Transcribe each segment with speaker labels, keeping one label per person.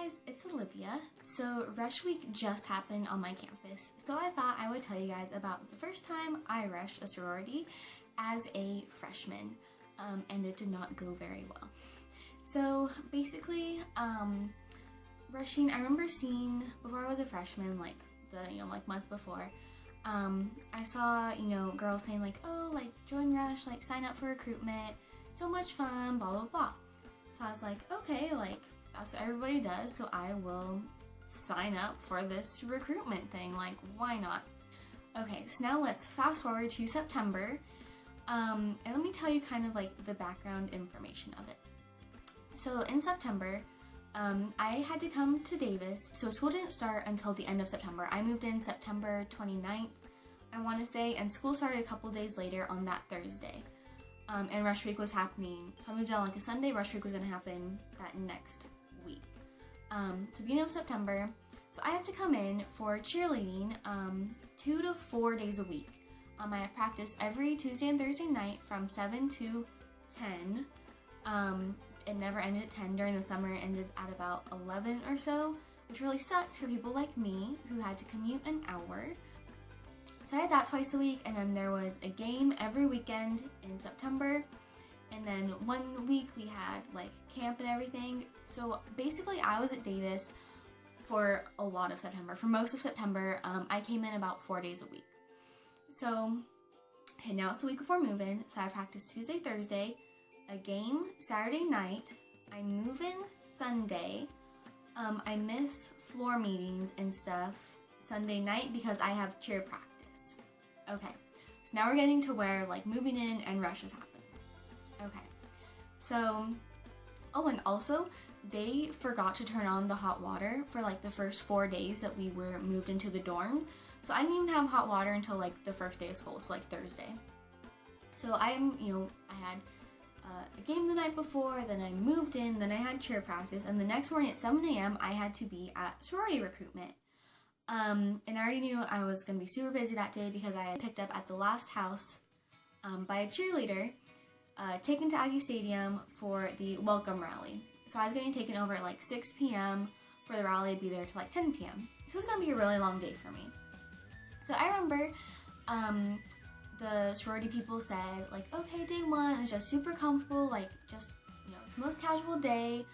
Speaker 1: guys, it's Olivia. So Rush Week just happened on my campus, so I thought I would tell you guys about the first time I rushed a sorority as a freshman, and it did not go very well. So basically, rushing, I remember seeing, before I was a freshman, like month before, I saw, girls saying join Rush, sign up for recruitment, so much fun, blah, blah, blah. So I was like, okay, that's what everybody does, so I will sign up for this recruitment thing, why not? Okay, so now let's fast forward to September, and let me tell you kind of the background information of it. So in September, I had to come to Davis, so school didn't start until the end of September. I moved in September 29th, I want to say, and school started a couple days later on that Thursday. And Rush Week was happening, so I moved down a Sunday. Rush Week was going to happen that next week. So beginning of September, so I have to come in for cheerleading 2 to 4 days a week. I have practice every Tuesday and Thursday night from 7 to 10. It never ended at 10. During the summer, it ended at about 11 or so, which really sucked for people like me who had to commute an hour. So I had that twice a week, and then there was a game every weekend in September, and then 1 week we had camp and everything. So basically I was at Davis for a lot of September. For most of September, I came in about 4 days a week. So, okay, now it's the week before move-in, so I practice Tuesday, Thursday, a game Saturday night, I move in Sunday, I miss floor meetings and stuff Sunday night because I have cheer practice. Okay, so now we're getting to where moving in and rushes happen. Okay, so, oh, and also they forgot to turn on the hot water for the first 4 days that we were moved into the dorms. So I didn't even have hot water until the first day of school, so Thursday. So I had a game the night before, then I moved in, then I had cheer practice, and the next morning at 7 a.m. I had to be at Sorority Recruitment. And I already knew I was going to be super busy that day because I had picked up at the last house by a cheerleader, taken to Aggie Stadium for the welcome rally. So I was getting taken over at 6 p.m. for the rally to be there till 10 p.m. So it was going to be a really long day for me. So I remember the sorority people said, okay, day one is just super comfortable, it's the most casual day.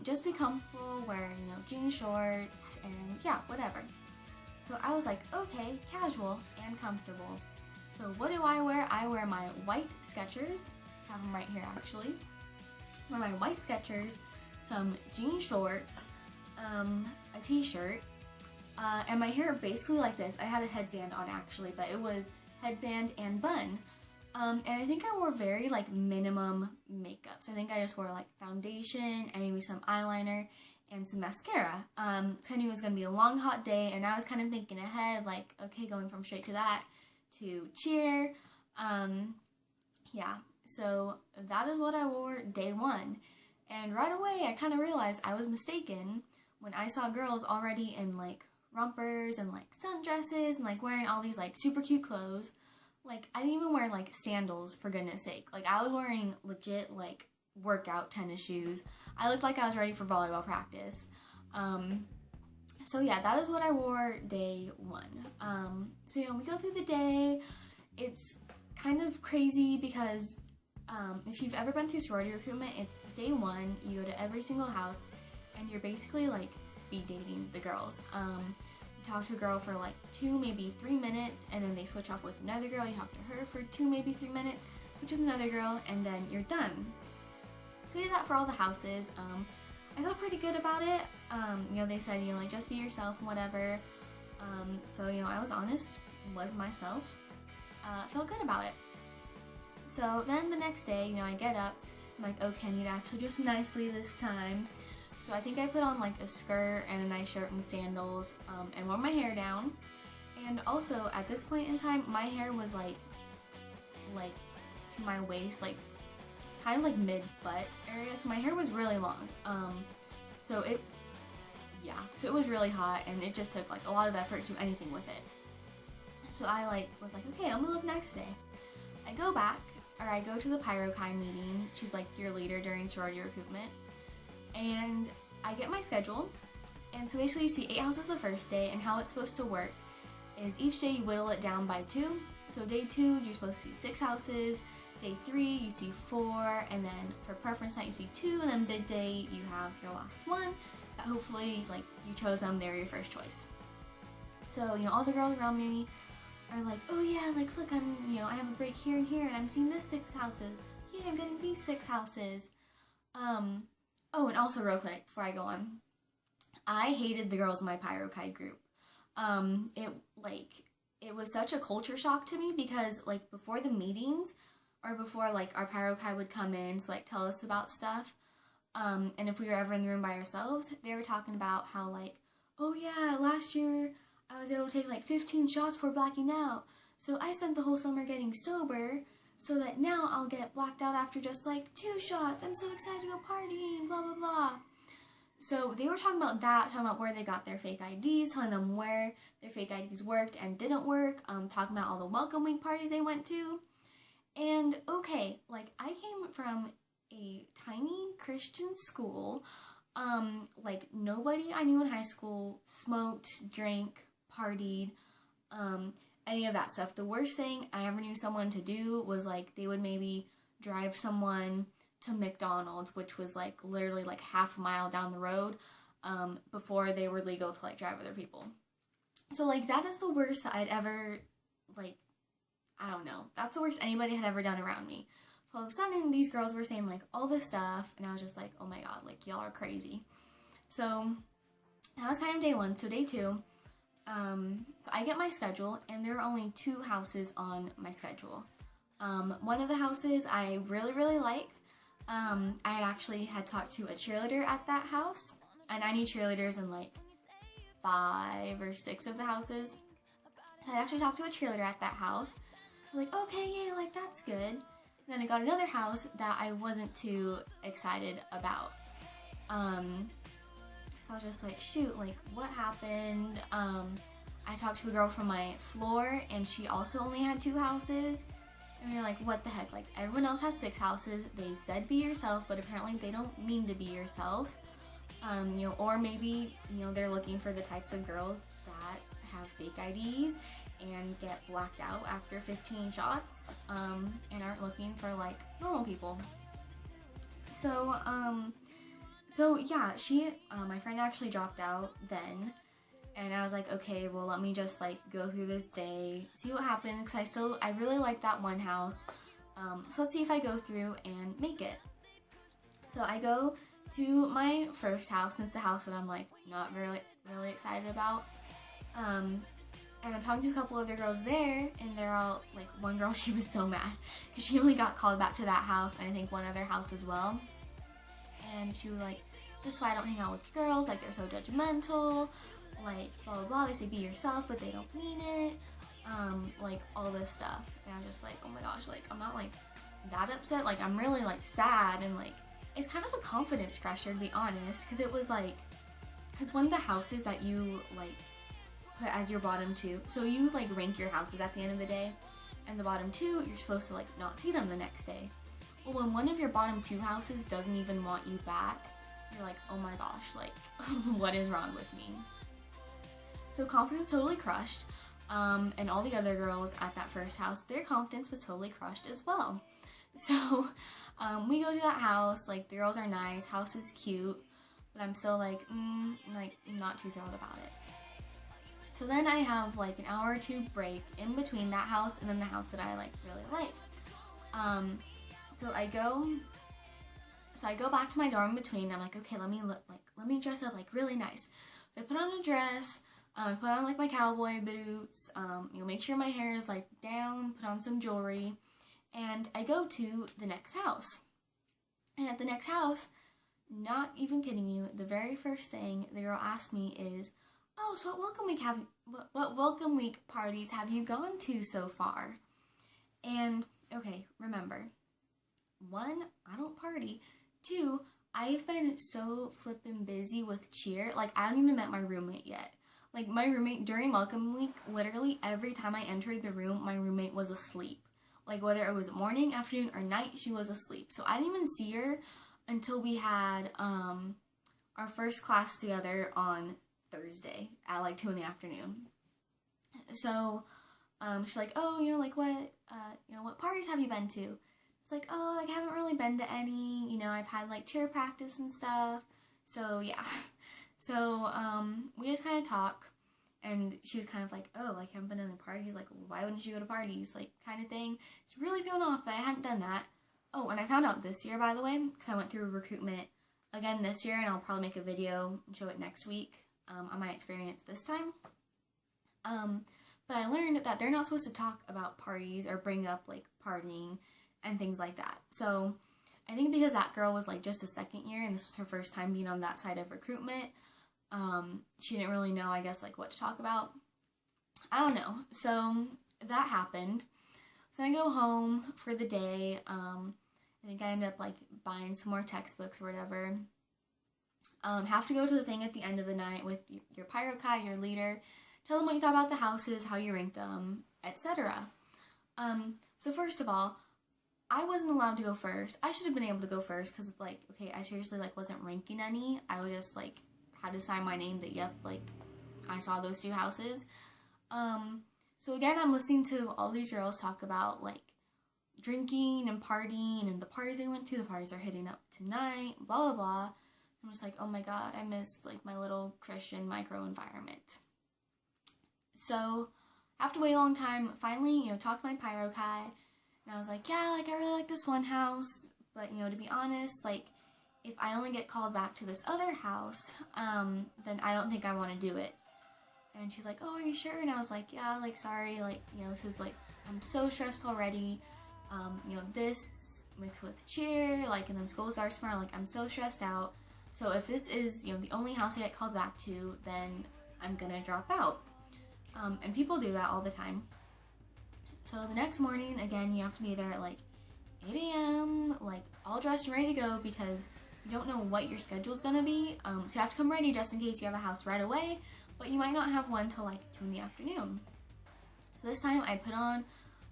Speaker 1: Just be comfortable, wear, jean shorts, and yeah, whatever. So I was okay, casual and comfortable. So what do I wear? I wear my white Skechers, I have them right here actually. I wear my white Skechers, some jean shorts, a t-shirt, and my hair basically like this. I had a headband on actually, but it was headband and bun. And I think I wore very minimum makeup. So I think I just wore foundation and maybe some eyeliner and some mascara. I knew it was going to be a long hot day, and I was kind of thinking ahead, okay, going from straight to that to cheer. Yeah, so that is what I wore day one. And right away I kind of realized I was mistaken when I saw girls already in rompers and sundresses and wearing all these super cute clothes. I didn't even wear sandals, for goodness sake. I was wearing legit workout tennis shoes. I looked like I was ready for volleyball practice. So yeah, that is what I wore day one. So we go through the day. It's kind of crazy because if you've ever been through sorority recruitment, it's day one, you go to every single house, and you're basically speed dating the girls. Talk to a girl for 2, maybe 3 minutes, and then they switch off with another girl. You talk to her for 2, maybe 3 minutes, switch with another girl, and then you're done. So we did that for all the houses. I felt pretty good about it. They said, just be yourself and whatever. So, I was honest, was myself. Felt good about it. So then the next day, I get up, I'm okay, I need to actually dress nicely this time. So I think I put on a skirt and a nice shirt and sandals, and wore my hair down. And also at this point in time, my hair was to my waist, kind of mid butt area. So my hair was really long. So it was really hot, and it just took a lot of effort to do anything with it. So I was okay, I'm gonna look next day. I go to the Pyrokine meeting. She's your leader during sorority recruitment. And I get my schedule, and so basically you see 8 houses the first day, and how it's supposed to work is each day you whittle it down by 2. So day 2, you're supposed to see 6 houses. Day 3, you see 4, and then for preference night, you see 2, and then bid day, you have your last one that hopefully, like, you chose them, they were your first choice. So, you know, all the girls around me are like, oh yeah, like, look, I have a break here and here, and I'm seeing this 6 houses. Yeah, I'm getting these 6 houses. Oh, and also real quick, before I go on, I hated the girls in my pyrokite group. It was such a culture shock to me because, like, before the meetings, or before, like, our pyrokite would come in to, like, tell us about stuff, and if we were ever in the room by ourselves, they were talking about how, like, oh yeah, last year I was able to take, like, 15 shots before blacking out, so I spent the whole summer getting sober, so that now I'll get blacked out after just, like, 2 shots, I'm so excited to go partying, blah, blah, blah. So they were talking about that, talking about where they got their fake IDs, telling them where their fake IDs worked and didn't work, talking about all the welcome week parties they went to. And okay, like, I came from a tiny Christian school, like, nobody I knew in high school smoked, drank, partied, any of that stuff. The worst thing I ever knew someone to do was, like, they would maybe drive someone to McDonald's, which was, like, literally, like, half a mile down the road, before they were legal to, like, drive other people. So, like, that is the worst that I'd ever, like, I don't know. That's the worst anybody had ever done around me. So all of a sudden, these girls were saying, like, all this stuff, and I was just like, oh my god, like, y'all are crazy. So, that was kind of day 1. So day 2, so I get my schedule, and there are only 2 houses on my schedule. One of the houses I really, really liked. I had talked to a cheerleader at that house, and I need cheerleaders in, like, 5 or 6 of the houses. So I actually talked to a cheerleader at that house. I was like, okay, yeah, like, that's good. Then I got another house that I wasn't too excited about. So I was just like, shoot, like, what happened? I talked to a girl from my floor, and she also only had 2 houses. And we were like, what the heck? Like, everyone else has 6 houses. They said be yourself, but apparently they don't mean to be yourself. Or maybe, they're looking for the types of girls that have fake IDs and get blacked out after 15 shots, and aren't looking for, like, normal people. So yeah, my friend actually dropped out then, and I was like, okay, well, let me just, like, go through this day, see what happens, because I really like that one house, so let's see if I go through and make it. So I go to my first house, and it's a house that I'm, like, not really, really excited about, and I'm talking to a couple other girls there, and they're all, like, one girl, she was so mad, because she only got called back to that house, and I think one other house as well, and she was like, this is why I don't hang out with girls, like, they're so judgmental, like, blah, blah, blah, they say be yourself, but they don't mean it, like, all this stuff, and I'm just like, oh my gosh, like, I'm not, like, that upset, like, I'm really, like, sad, and, like, it's kind of a confidence crusher, to be honest, because it was, like, because one of the houses that you, like, put as your bottom 2, so you, like, rank your houses at the end of the day, and the bottom 2, you're supposed to, like, not see them the next day. Well, when one of your bottom 2 houses doesn't even want you back, you're like, oh my gosh, like, what is wrong with me? So confidence totally crushed, and all the other girls at that first house, their confidence was totally crushed as well. So, we go to that house, like, the girls are nice, house is cute, but I'm still like, not too thrilled about it. So then I have, like, an hour or 2 break in between that house and then the house that I, like, really like. So I go back to my dorm in between. I'm like, okay, let me dress up, like, really nice. So I put on a dress, I put on, like, my cowboy boots, make sure my hair is, like, down, put on some jewelry, and I go to the next house. And at the next house, not even kidding you, the very first thing the girl asked me is, oh, so what welcome week parties have you gone to so far? And, okay, remember, 1, I don't party. 2, I've been so flippin' busy with cheer, like, I haven't even met my roommate yet. Like, my roommate, during welcome week, literally every time I entered the room, my roommate was asleep. Like, whether it was morning, afternoon, or night, she was asleep. So I didn't even see her until we had, our first class together on Thursday at like 2 in the afternoon. So she's like, oh, like what parties have you been to? It's like, oh, like I haven't really been to any, I've had like cheer practice and stuff. So yeah. So we just kind of talk, and she was kind of like, oh, like I haven't been to any parties, like why wouldn't you go to parties, like kind of thing. She's really thrown off that I hadn't done that. Oh, and I found out this year, by the way, because I went through recruitment again this year, and I'll probably make a video and show it next week on my experience this time. But I learned that they're not supposed to talk about parties or bring up like partying and things like that. So I think because that girl was like just a second year and this was her first time being on that side of recruitment, she didn't really know, I guess, like what to talk about. I don't know. So that happened. So I go home for the day. I think I ended up like buying some more textbooks or whatever. Have to go to the thing at the end of the night with your pyrokai, your leader. Tell them what you thought about the houses, how you ranked them, etc. So first of all, I wasn't allowed to go first. I should have been able to go first because, like, okay, I seriously, like, wasn't ranking any. I would just, like, had to sign my name that, yep, like, I saw those 2 houses. So again, I'm listening to all these girls talk about, like, drinking and partying and the parties they went to, the parties they're hitting up tonight, blah, blah, blah. I'm just like, oh my god, I missed, like, my little Christian micro environment. So, I have to wait a long time. Finally, talk to my pyrokai. And I was like, yeah, like, I really like this one house. But, to be honest, like, if I only get called back to this other house, then I don't think I want to do it. And she's like, oh, are you sure? And I was like, yeah, like, sorry, like, this is, like, I'm so stressed already. This mixed with cheer, like, and then school starts tomorrow, like, I'm so stressed out. So if this is, the only house I get called back to, then I'm gonna drop out. And people do that all the time. So the next morning, again, you have to be there at like 8 a.m., like all dressed and ready to go because you don't know what your schedule's gonna be. So you have to come ready just in case you have a house right away, but you might not have one till like 2 in the afternoon. So this time I put on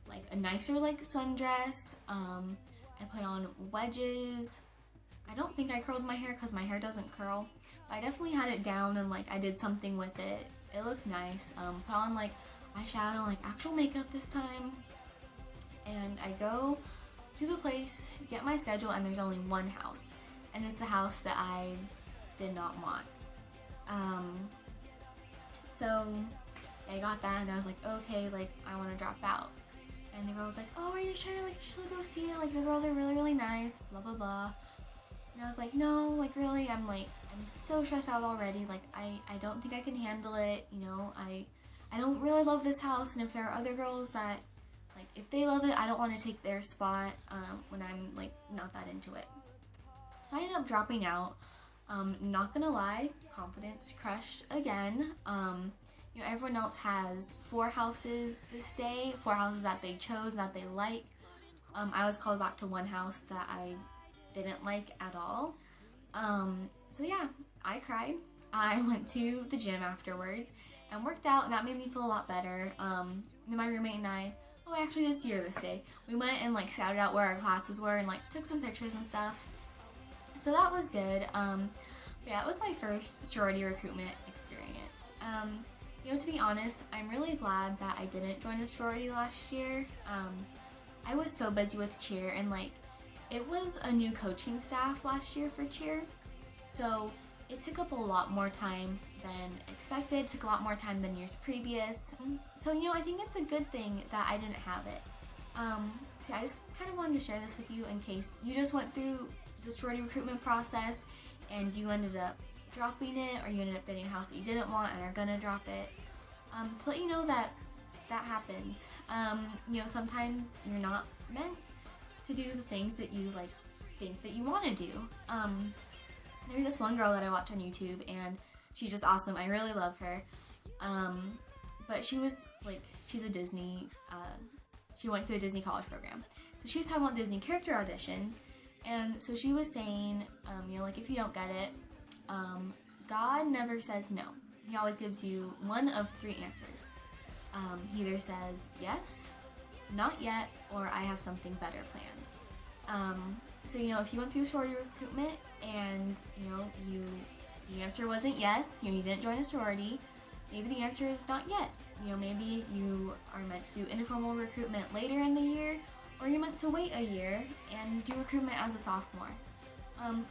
Speaker 1: like a nicer like sundress. I put on wedges. I don't think I curled my hair because my hair doesn't curl, but I definitely had it down and like I did something with it. It looked nice. Put on like eyeshadow, like actual makeup this time. And I go to the place, get my schedule, and there's only one house. And it's the house that I did not want. So I got that and I was like, okay, like I want to drop out. And the girl was like, oh, are you sure? Like, you should go see it. Like, the girls are really, really nice, blah, blah, blah. And I was like, no, like, really, I'm so stressed out already. Like, I don't think I can handle it. I don't really love this house. And if there are other girls that, like, if they love it, I don't want to take their spot when I'm, like, not that into it. So I ended up dropping out. Not gonna lie, confidence crushed again. Everyone else has 4 houses this day, 4 houses that they chose, that they like. I was called back to one house that I didn't like at all. So yeah, I cried. I went to the gym afterwards and worked out, and that made me feel a lot better. Then my roommate and I, I actually did see her this day. We went and like scouted out where our classes were and like took some pictures and stuff. So that was good. Yeah, it was my first sorority recruitment experience. To be honest, I'm really glad that I didn't join a sorority last year. I was so busy with cheer, and like, it was a new coaching staff last year for cheer, so it took up a lot more time than expected, took a lot more time than years previous. So, I think it's a good thing that I didn't have it. So I just kind of wanted to share this with you in case you just went through the sorority recruitment process and you ended up dropping it, or you ended up getting a house that you didn't want and are gonna drop it. To let you know that happens. Sometimes you're not meant to do the things that you like think that you want to do. There's this one girl that I watch on YouTube, and she's just awesome. I really love her. But she was like, she's a Disney. She went through a Disney college program, so she was talking about Disney character auditions, and so she was saying, like, if you don't get it, God never says no. He always gives you one of 3 answers. He either says yes, not yet, or I have something better planned. So if you went through sorority recruitment and you the answer wasn't yes, you didn't join a sorority, maybe the answer is not yet. Maybe you are meant to do informal recruitment later in the year, or you're meant to wait a year and do recruitment as a sophomore.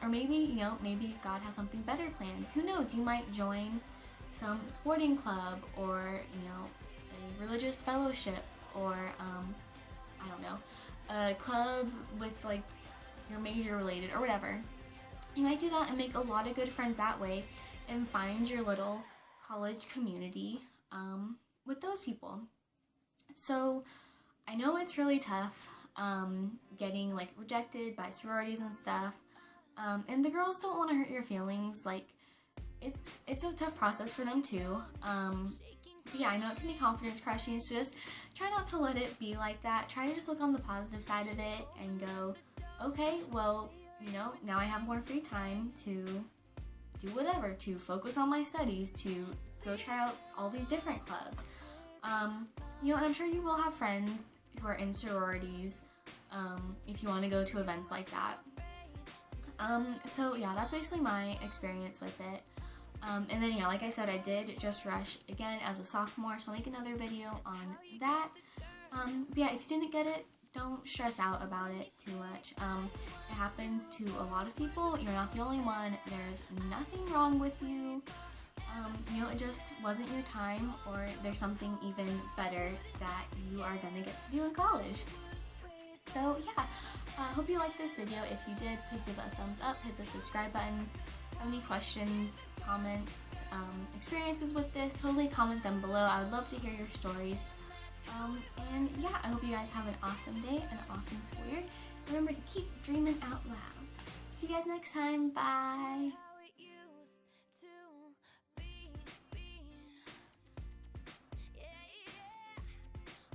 Speaker 1: Or maybe, maybe God has something better planned. Who knows? You might join some sporting club, or, a religious fellowship, or, I don't know, a club with, like, your major related, or whatever. You might do that and make a lot of good friends that way, and find your little college community with those people. So I know it's really tough getting like rejected by sororities and stuff, and the girls don't want to hurt your feelings. Like, it's a tough process for them too. But yeah, I know it can be confidence crushing, so just try not to let it be like that. Try to just look on the positive side of it and go, okay, well, now I have more free time to do whatever, to focus on my studies, to go try out all these different clubs. And I'm sure you will have friends who are in sororities, if you want to go to events like that. So yeah, that's basically my experience with it. And then yeah, like I said, I did just rush again as a sophomore, so I'll make another video on that. But yeah, if you didn't get it, don't stress out about it too much. It happens to a lot of people. You're not the only one. There's nothing wrong with you. It just wasn't your time, or there's something even better that you are gonna get to do in college. So yeah, hope you liked this video. If you did, please give it a thumbs up, hit the subscribe button. Have any questions, comments, experiences with this, totally comment them below. I would love to hear your stories. And yeah, I hope you guys have an awesome day and an awesome school year. Remember to keep dreaming out loud. See you guys next time. Bye!